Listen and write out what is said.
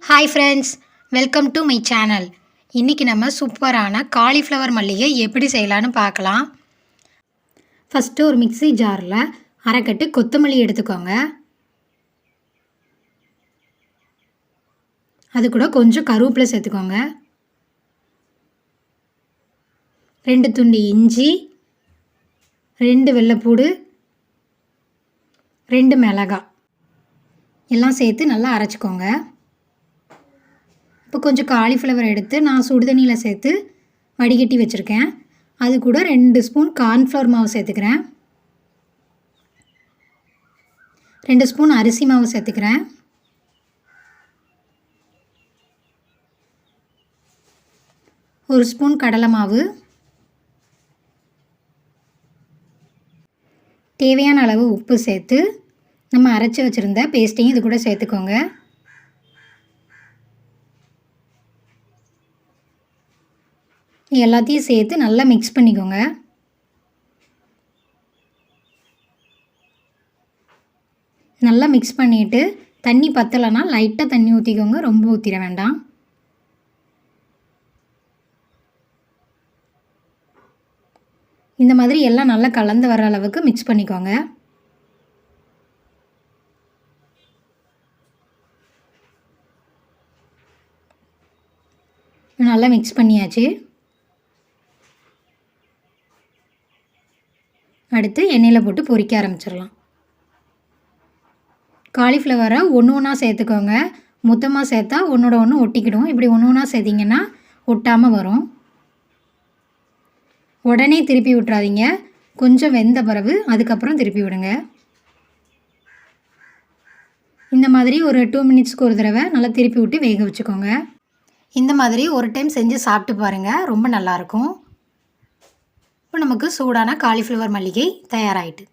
Hi friends, welcome to my channel. இன்றைக்கி நம்ம சூப்பரான காலிஃப்ளவர் மல்லிகை எப்படி செய்யலான்னு பார்க்கலாம். ஃபஸ்ட்டு ஒரு மிக்ஸி ஜாரில் அரைக்கட்டு கொத்தமல்லி எடுத்துக்கோங்க. அது கூட கொஞ்சம் கருவேப்பிலை சேர்த்துக்கோங்க. 2 துண்டு இஞ்சி, 2 வெள்ளைப்பூடு, 2 மிளகாய் எல்லாம் சேர்த்து நல்லா அரைச்சிக்கோங்க. இப்போ கொஞ்சம் காலிஃப்ளவர் எடுத்து நான் சுடுதண்ணியில் சேர்த்து வடிகட்டி வச்சுருக்கேன். அது கூட 2 ஸ்பூன் கார்ன்ஃப்ளவர் மாவு சேர்த்துக்கிறேன். 2 ஸ்பூன் அரிசி மாவு சேர்த்துக்கிறேன். 1 ஸ்பூன் கடலை மாவு, தேவையான அளவு உப்பு சேர்த்து நம்ம அரைச்சி வச்சுருந்த பேஸ்ட்டையும் இது கூட சேர்த்துக்கோங்க. எல்லாத்தையும் சேர்த்து நல்லா மிக்ஸ் பண்ணிக்கோங்க. நல்லா மிக்ஸ் பண்ணிவிட்டு தண்ணி பத்தலைன்னா லைட்டாக தண்ணி ஊற்றிக்கோங்க, ரொம்ப ஊற்றிட வேண்டாம். இந்த மாதிரி எல்லாம் நல்லா கலந்து வர அளவுக்கு மிக்ஸ் பண்ணிக்கோங்க. நல்லா மிக்ஸ் பண்ணியாச்சு. அடுத்து எண்ணெயில் போட்டு பொரிக்க ஆரம்பிச்சிடலாம். காலிஃப்ளவரை ஒன்று ஒன்றா சேர்த்துக்கோங்க. மொத்தமாக சேர்த்தா ஒன்றோட ஒன்று ஒட்டிக்கிடும். இப்படி ஒன்று ஒன்றா சேர்த்திங்கன்னா ஒட்டாமல் வரும். உடனே திருப்பி விட்றாதீங்க, கொஞ்சம் வெந்த பிறகு அதுக்கப்புறம் திருப்பி விடுங்க. இந்த மாதிரி ஒரு 2 மினிட்ஸ்க்கு ஒரு தடவை நல்லா திருப்பி விட்டு வேக வச்சுக்கோங்க. இந்த மாதிரி ஒரு டைம் செஞ்சு சாப்பிட்டு பாருங்கள், ரொம்ப நல்லாயிருக்கும். இப்போ நமக்கு சூடான காலிஃப்ளவர் மல்லிகை தயாராகிட்டு.